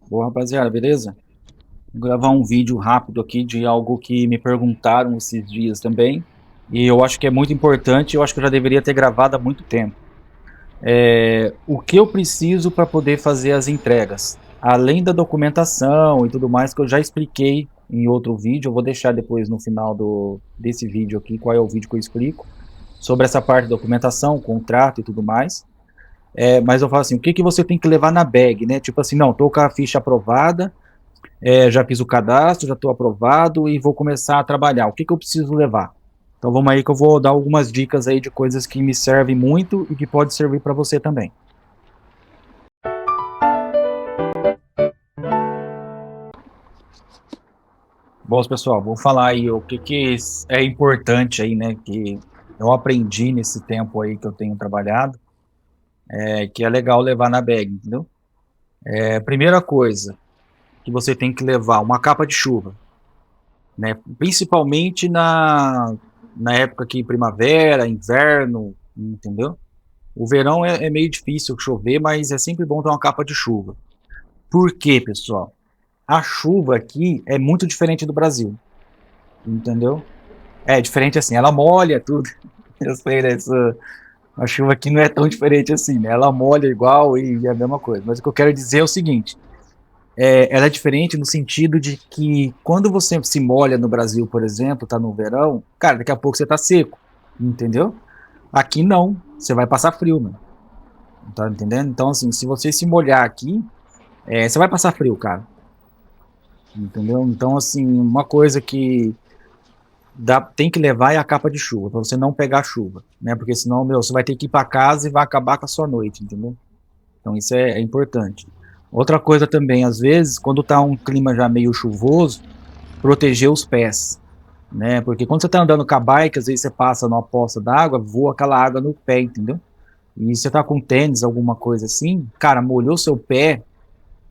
Boa, rapaziada, beleza? Vou gravar um vídeo rápido aqui de algo que me perguntaram esses dias também. E eu acho que é muito importante, eu acho que eu já deveria ter gravado há muito tempo. O que eu preciso para poder fazer as entregas? Além da documentação e tudo mais que eu já expliquei em outro vídeo, eu vou deixar depois no final desse vídeo aqui qual é o vídeo que eu explico sobre essa parte de documentação, contrato e tudo mais. Mas eu falo assim, o que você tem que levar na bag, né? Tipo assim, não, tô com a ficha aprovada, já fiz o cadastro, já estou aprovado e vou começar a trabalhar. O que eu preciso levar? Então vamos aí que eu vou dar algumas dicas aí de coisas que me servem muito e que pode servir para você também. Bom, pessoal, vou falar aí o que é importante aí, né, que eu aprendi nesse tempo aí que eu tenho trabalhado, que é legal levar na bag, entendeu? Primeira coisa que você tem que levar uma capa de chuva, né, principalmente na época aqui primavera, inverno, entendeu? O verão é meio difícil chover, mas é sempre bom ter uma capa de chuva. Por quê, pessoal? A chuva aqui é muito diferente do Brasil, entendeu? É diferente assim, ela molha tudo. Eu sei, né? A chuva aqui não é tão diferente assim, né? Ela molha igual e é a mesma coisa. Mas o que eu quero dizer é o seguinte: ela é diferente no sentido de que quando você se molha no Brasil, por exemplo, tá no verão, cara, daqui a pouco você tá seco, entendeu? Aqui não, você vai passar frio, mano. Tá entendendo? Então, assim, se você se molhar aqui, você vai passar frio, cara. Entendeu? Então, assim, uma coisa que tem que levar é a capa de chuva, para você não pegar chuva, né? Porque senão, meu, você vai ter que ir para casa e vai acabar com a sua noite, entendeu? Então, isso é importante. Outra coisa também, às vezes, quando tá um clima já meio chuvoso, proteger os pés, né? Porque quando você tá andando com a bike, às vezes você passa numa poça d'água, voa aquela água no pé, entendeu? E você tá com tênis, alguma coisa assim, cara, molhou seu pé,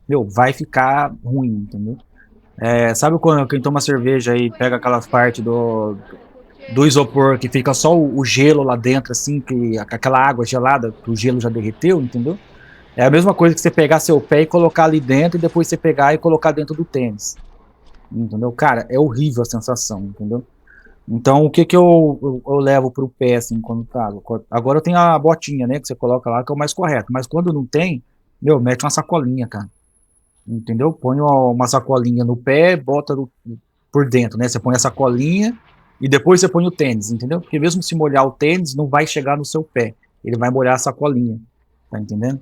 meu, vai ficar ruim, entendeu? Sabe quando quem toma cerveja e pega aquelas partes do isopor que fica só o gelo lá dentro, assim, que aquela água gelada, que o gelo já derreteu, entendeu? É a mesma coisa que você pegar seu pé e colocar ali dentro e depois você pegar e colocar dentro do tênis, entendeu? Cara, é horrível a sensação, entendeu? Então, o que eu levo pro pé, assim, quando tá? Agora eu tenho a botinha, né, que você coloca lá, que é o mais correto, mas quando não tem, meu, mete uma sacolinha, cara. Entendeu? Põe uma sacolinha no pé, bota por dentro, né? Você põe a sacolinha e depois você põe o tênis, entendeu? Porque mesmo se molhar o tênis, não vai chegar no seu pé. Ele vai molhar a sacolinha, tá entendendo?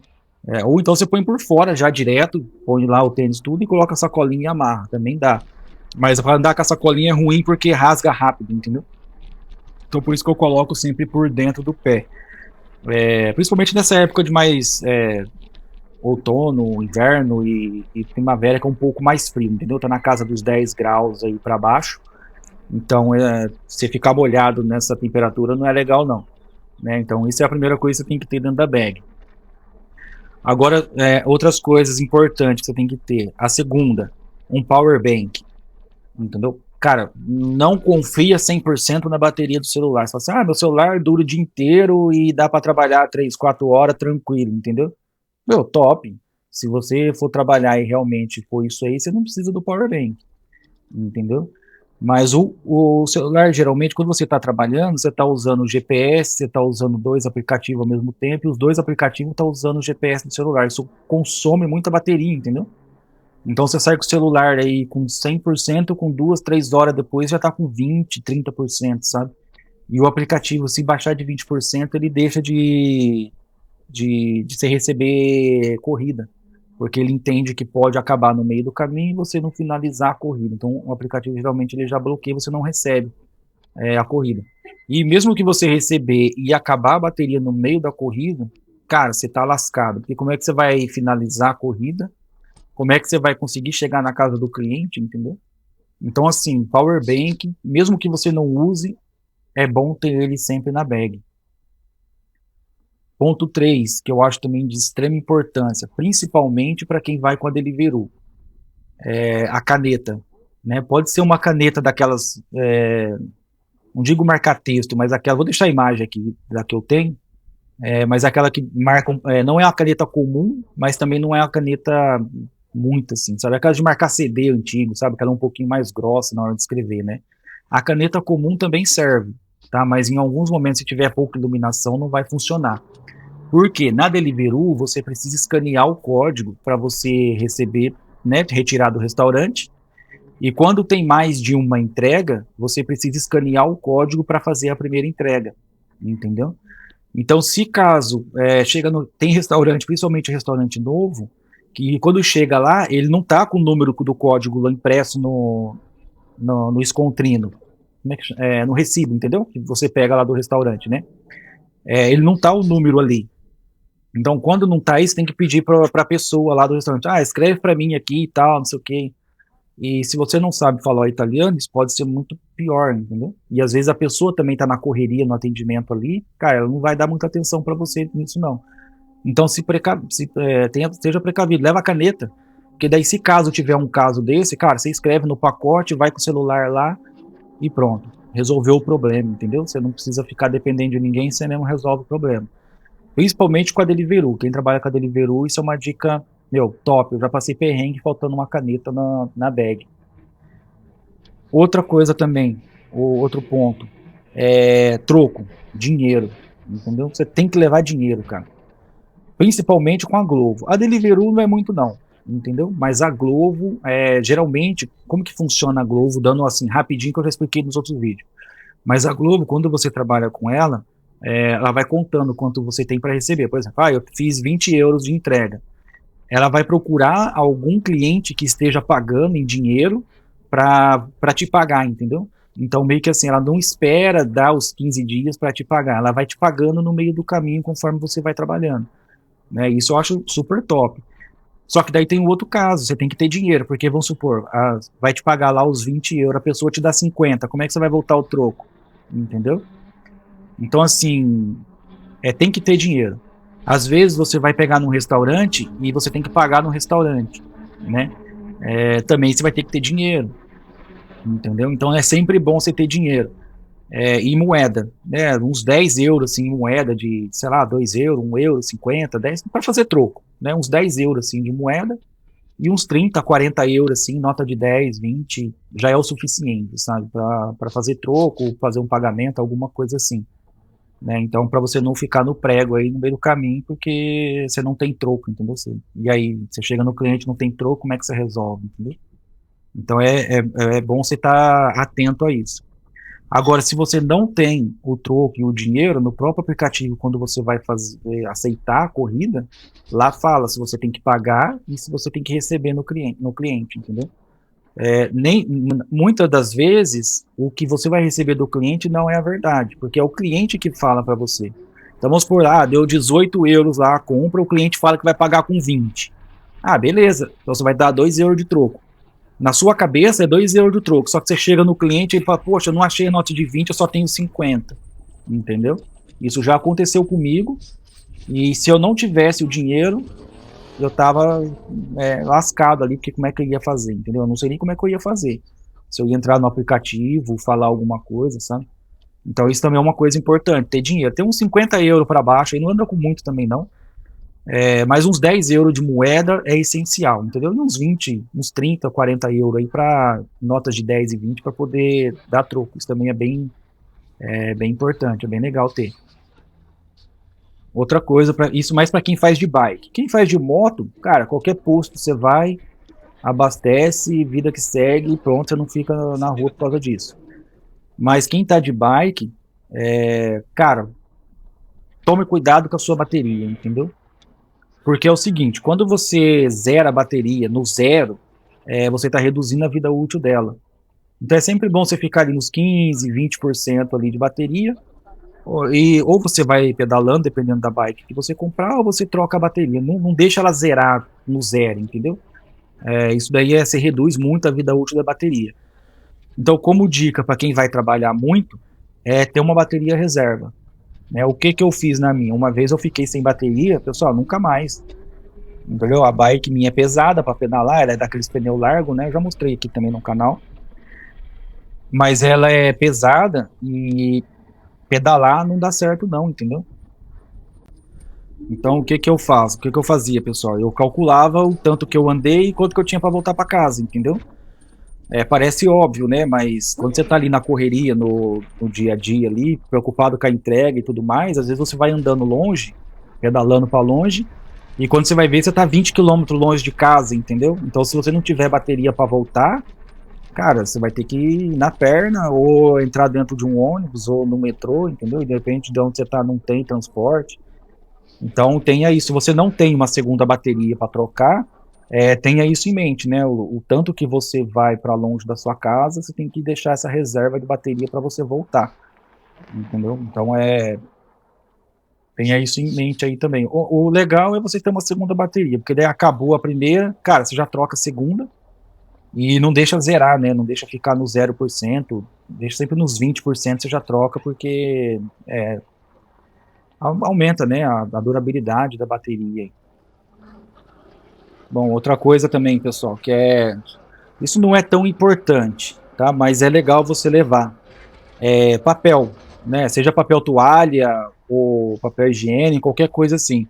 Ou então você põe por fora já direto, põe lá o tênis tudo e coloca a sacolinha e amarra, também dá. Mas para andar com a sacolinha é ruim porque rasga rápido, entendeu? Então por isso que eu coloco sempre por dentro do pé. Principalmente nessa época de mais outono, inverno e primavera, que é um pouco mais frio, entendeu? Tá na casa dos 10 graus aí para baixo. Então, você ficar molhado nessa temperatura não é legal, não. Né? Então, isso é a primeira coisa que você tem que ter dentro da bag. Agora, outras coisas importantes que você tem que ter. A segunda, um power bank, entendeu? Cara, não confia 100% na bateria do celular. Você fala assim, meu celular dura o dia inteiro e dá para trabalhar 3, 4 horas tranquilo, entendeu? Meu, top. Se você for trabalhar e realmente for isso aí, você não precisa do power bank, entendeu? Mas o celular, geralmente, quando você está trabalhando, você está usando o GPS, você está usando dois aplicativos ao mesmo tempo, e os dois aplicativos estão usando o GPS do celular. Isso consome muita bateria, entendeu? Então você sai com o celular aí com 100%, com 2, 3 horas depois já está com 20, 30%, sabe? E o aplicativo, se baixar de 20%, ele deixa de você receber corrida, porque ele entende que pode acabar no meio do caminho e você não finalizar a corrida. Então, o aplicativo geralmente ele já bloqueia, você não recebe a corrida. E mesmo que você receber e acabar a bateria no meio da corrida, cara, você tá lascado, porque como é que você vai finalizar a corrida? Como é que você vai conseguir chegar na casa do cliente, entendeu? Então, assim, power bank, mesmo que você não use, é bom ter ele sempre na bag. Ponto 3, que eu acho também de extrema importância, principalmente para quem vai com a Deliveroo, é a caneta. Né? Pode ser uma caneta daquelas, não digo marca-texto, mas aquela, vou deixar a imagem aqui da que eu tenho, mas aquela que marca, não é uma caneta comum, mas também não é uma caneta muito assim, sabe? Aquela de marcar CD antigo, sabe? Aquela um pouquinho mais grossa na hora de escrever, né? A caneta comum também serve, tá? Mas em alguns momentos, se tiver pouca iluminação, não vai funcionar. Porque na Deliveroo você precisa escanear o código para você receber, né, retirar do restaurante. E quando tem mais de uma entrega, você precisa escanear o código para fazer a primeira entrega, entendeu? Então, se caso chega no, tem restaurante, principalmente restaurante novo, que quando chega lá, ele não tá com o número do código lá impresso no escontrino, no recibo, entendeu? Que você pega lá do restaurante, né? Ele não tá o número ali. Então, quando não tá isso, tem que pedir para a pessoa lá do restaurante, escreve para mim aqui e tal, não sei o quê. E se você não sabe falar italiano, isso pode ser muito pior, entendeu? E às vezes a pessoa também tá na correria, no atendimento ali, cara, ela não vai dar muita atenção para você nisso não. Então seja precavido, leva a caneta, porque daí se caso tiver um caso desse, cara, você escreve no pacote, vai com o celular lá e pronto, resolveu o problema, entendeu? Você não precisa ficar dependendo de ninguém, você mesmo resolve o problema. Principalmente com a Deliveroo. Quem trabalha com a Deliveroo, isso é uma dica, meu, top. Eu já passei perrengue faltando uma caneta na bag. Outra coisa também, outro ponto, troco, dinheiro, entendeu? Você tem que levar dinheiro, cara. Principalmente com a Glovo. A Deliveroo não é muito não, entendeu? Mas a Glovo, geralmente, como que funciona a Glovo, dando assim, rapidinho que eu já expliquei nos outros vídeos. Mas a Glovo, quando você trabalha com ela, ela vai contando quanto você tem para receber. Por exemplo, eu fiz 20 euros de entrega. Ela vai procurar algum cliente que esteja pagando em dinheiro para te pagar, entendeu? Então, meio que assim, ela não espera dar os 15 dias para te pagar. Ela vai te pagando no meio do caminho conforme você vai trabalhando. Né? Isso eu acho super top. Só que daí tem um outro caso, você tem que ter dinheiro, porque vamos supor, vai te pagar lá os 20 euros, a pessoa te dá 50, como é que você vai voltar o troco? Entendeu? Então, assim, tem que ter dinheiro. Às vezes você vai pegar num restaurante e você tem que pagar no restaurante, né? Também você vai ter que ter dinheiro, entendeu? Então é sempre bom você ter dinheiro. E moeda, né? Uns 10 euros, assim, moeda de, sei lá, 2 euros, 1 euro, 50, 10, para fazer troco, né? Uns 10 euros, assim, de moeda e uns 30, 40 euros, assim, nota de 10, 20, já é o suficiente, sabe? Para fazer troco, fazer um pagamento, alguma coisa assim. Né? Então, para você não ficar no prego aí no meio do caminho, porque você não tem troco, entendeu? E aí, você chega no cliente, não tem troco, como é que você resolve, entendeu? Então, é bom você estar atento a isso. Agora, se você não tem o troco e o dinheiro, no próprio aplicativo, quando você vai aceitar a corrida, lá fala se você tem que pagar e se você tem que receber no cliente, entendeu? Muitas das vezes, o que você vai receber do cliente não é a verdade, porque é o cliente que fala para você. Então vamos por lá, deu 18 euros lá a compra, o cliente fala que vai pagar com 20. Beleza, então você vai dar 2 euros de troco. Na sua cabeça é 2 euros de troco, só que você chega no cliente e fala, poxa, eu não achei a nota de 20, eu só tenho 50. Entendeu? Isso já aconteceu comigo, e se eu não tivesse o dinheiro, eu tava lascado ali, porque como é que eu ia fazer, entendeu? Eu não sei nem como é que eu ia fazer. Se eu ia entrar no aplicativo, falar alguma coisa, sabe? Então isso também é uma coisa importante, ter dinheiro. Ter uns 50 euros para baixo, aí não anda com muito também não, mas uns 10 euros de moeda é essencial, entendeu? E uns 20, uns 30, 40 euros aí para notas de 10 e 20 para poder dar troco. Isso também é bem importante, é bem legal ter. Outra coisa, isso mais para quem faz de bike. Quem faz de moto, cara, qualquer posto você vai, abastece, vida que segue e pronto, você não fica na rua por causa disso. Mas quem tá de bike, cara, tome cuidado com a sua bateria, entendeu? Porque é o seguinte, quando você zera a bateria no zero, você está reduzindo a vida útil dela. Então é sempre bom você ficar ali nos 15, 20% ali de bateria, ou você vai pedalando, dependendo da bike que você comprar, ou você troca a bateria. Não deixa ela zerar no zero, entendeu? Isso daí você reduz muito a vida útil da bateria. Então, como dica para quem vai trabalhar muito, é ter uma bateria reserva. Né? O que eu fiz na minha? Uma vez eu fiquei sem bateria, pessoal, nunca mais. Entendeu? A bike minha é pesada para pedalar, ela é daqueles pneu largo, né? Eu já mostrei aqui também no canal. Mas ela é pesada e pedalar não dá certo não, entendeu? Então, o que que eu faço? O que que eu fazia, pessoal? Eu calculava o tanto que eu andei e quanto que eu tinha para voltar para casa, entendeu? Parece óbvio, né? Mas quando você tá ali na correria, no dia a dia ali, preocupado com a entrega e tudo mais, às vezes você vai andando longe, pedalando para longe, e quando você vai ver, você tá 20 quilômetros longe de casa, entendeu? Então, se você não tiver bateria para voltar, cara, você vai ter que ir na perna, ou entrar dentro de um ônibus, ou no metrô, entendeu? E de repente, de onde você tá, não tem transporte. Então tenha isso. Se você não tem uma segunda bateria para trocar, tenha isso em mente, né? O tanto que você vai para longe da sua casa, você tem que deixar essa reserva de bateria para você voltar, entendeu? Então tenha isso em mente aí também. O legal é você ter uma segunda bateria, porque daí acabou a primeira, cara, você já troca a segunda e não deixa zerar, né? Não deixa ficar no 0%, deixa sempre nos 20% você já troca, porque aumenta, né, a durabilidade da bateria. Bom, outra coisa também, pessoal, isso não é tão importante, tá? Mas é legal você levar papel, né? Seja papel toalha ou papel higiênico, qualquer coisa assim.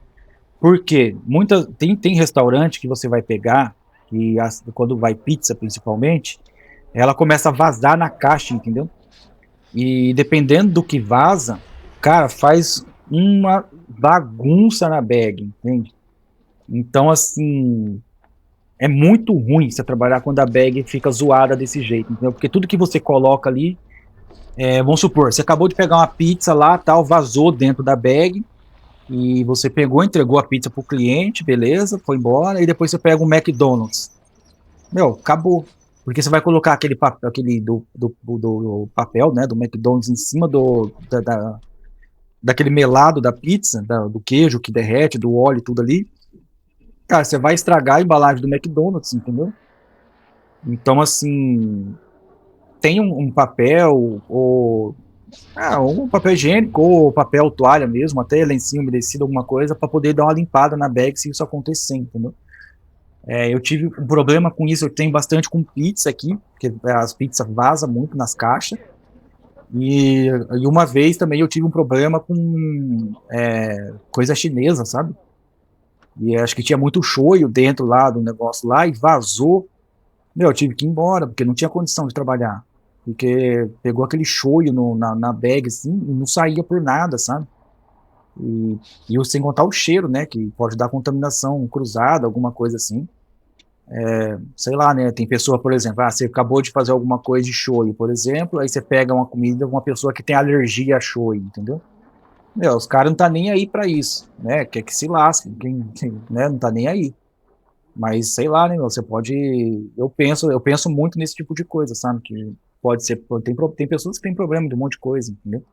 Por quê? Tem restaurante que você vai pegar, quando vai pizza principalmente, ela começa a vazar na caixa, entendeu? E dependendo do que vaza, cara, faz uma bagunça na bag, entende? Então, assim, é muito ruim você trabalhar quando a bag fica zoada desse jeito, entendeu? Porque tudo que você coloca ali, vamos supor, você acabou de pegar uma pizza lá, tal, vazou dentro da bag, e você pegou, entregou a pizza pro cliente, beleza, foi embora, e depois você pega um McDonald's. Meu, acabou. Porque você vai colocar aquele papel, aquele do papel, né, do McDonald's em cima daquele melado da pizza, do queijo que derrete, do óleo e tudo ali. Cara, você vai estragar a embalagem do McDonald's, entendeu? Então, assim, tem um papel, ou um papel higiênico, ou papel toalha mesmo, até lencinho umedecido, alguma coisa, para poder dar uma limpada na bag se isso acontecer, entendeu? Eu tive um problema com isso, eu tenho bastante com pizza aqui, porque as pizzas vazam muito nas caixas, e uma vez também eu tive um problema com coisa chinesa, sabe? E acho que tinha muito shoyu dentro lá do negócio lá, e vazou. Meu, eu tive que ir embora, porque não tinha condição de trabalhar. Porque pegou aquele shoyu na bag, assim, e não saía por nada, sabe? E sem contar o cheiro, né? Que pode dar contaminação cruzada, alguma coisa assim. Sei lá, né? Tem pessoa, por exemplo, você acabou de fazer alguma coisa de shoyu, por exemplo, aí você pega uma comida de uma pessoa que tem alergia a shoyu, entendeu? Meu, os caras não tá nem aí pra isso, né? Quer que se lasque, né? Não tá nem aí. Mas sei lá, né, meu, você pode. Eu penso muito nesse tipo de coisa, sabe? Que pode ser. Tem pessoas que têm problema de um monte de coisa, entendeu?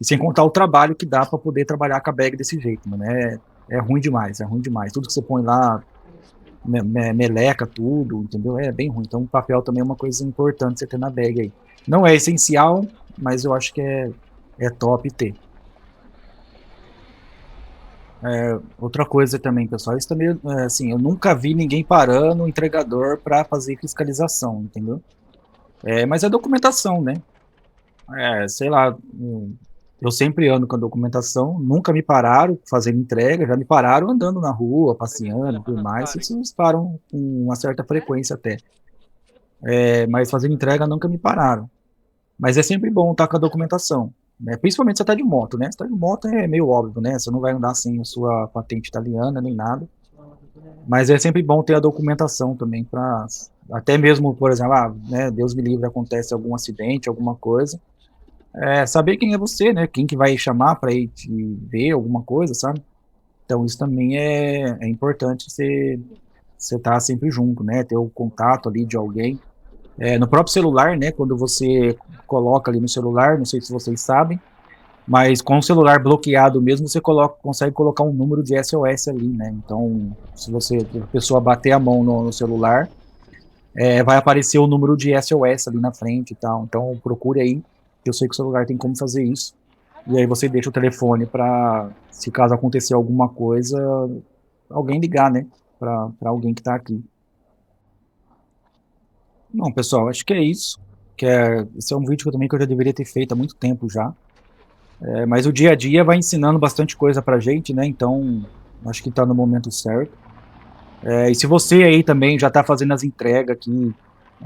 E sem contar o trabalho que dá para poder trabalhar com a bag desse jeito, mano. É ruim demais, é ruim demais. Tudo que você põe lá, meleca, tudo, entendeu? É bem ruim. Então, o papel também é uma coisa importante você ter na bag aí. Não é essencial, mas eu acho que é top ter. Outra coisa também, pessoal, isso também, assim, eu nunca vi ninguém parando o entregador para fazer fiscalização, entendeu? Mas é documentação, né? Sei lá, eu sempre ando com a documentação, nunca me pararam fazendo entrega, já me pararam andando na rua, passeando e tudo mais, isso eles param com uma certa frequência até. Mas fazendo entrega nunca me pararam. Mas é sempre bom estar com a documentação, né? Principalmente se você está de moto, né? Se está de moto é meio óbvio, né? Você não vai andar sem a sua patente italiana nem nada. Mas é sempre bom ter a documentação também para até mesmo, por exemplo, né, Deus me livre, acontece algum acidente, alguma coisa, saber quem é você, né? Quem que vai chamar para ir te ver alguma coisa, sabe? Então isso também é importante você estar sempre junto, né? Ter o contato ali de alguém. No próprio celular, né? Quando você coloca ali no celular, não sei se vocês sabem, mas com o celular bloqueado mesmo, você consegue colocar um número de SOS ali, né? Então, se a pessoa bater a mão no celular, vai aparecer o número de SOS ali na frente e tal. Então, procure aí, que eu sei que o celular tem como fazer isso. E aí você deixa o telefone para, se caso acontecer alguma coisa, alguém ligar, né? Para alguém que está aqui. Bom, pessoal, acho que é isso. Esse é um vídeo que eu já deveria ter feito há muito tempo já. Mas o dia a dia vai ensinando bastante coisa pra gente, né? Então, Acho que tá no momento certo. E se você aí também já tá fazendo as entregas aqui,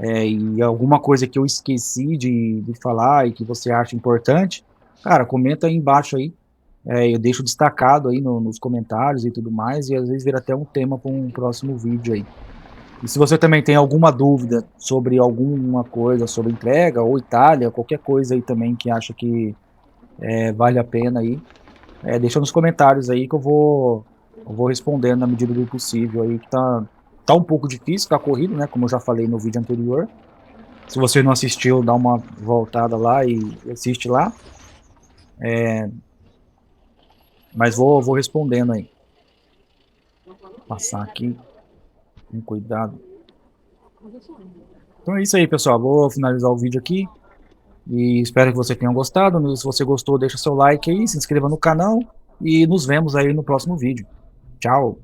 e alguma coisa que eu esqueci de falar e que você acha importante, cara, comenta aí embaixo aí. Eu deixo destacado aí nos comentários e tudo mais, e às vezes vira até um tema para um próximo vídeo aí. E se você também tem alguma dúvida sobre alguma coisa, sobre entrega ou Itália, qualquer coisa aí também que acha que vale a pena aí, deixa nos comentários aí que eu vou respondendo na medida do possível aí, que tá um pouco difícil, tá corrido, né, como eu já falei no vídeo anterior. Se você não assistiu, dá uma voltada lá e assiste lá, mas vou respondendo aí. Passar aqui com cuidado. Então é isso aí, pessoal. Vou finalizar o vídeo aqui e espero que você tenha gostado. Se você gostou, deixa seu like aí, se inscreva no canal e nos vemos aí no próximo vídeo. Tchau!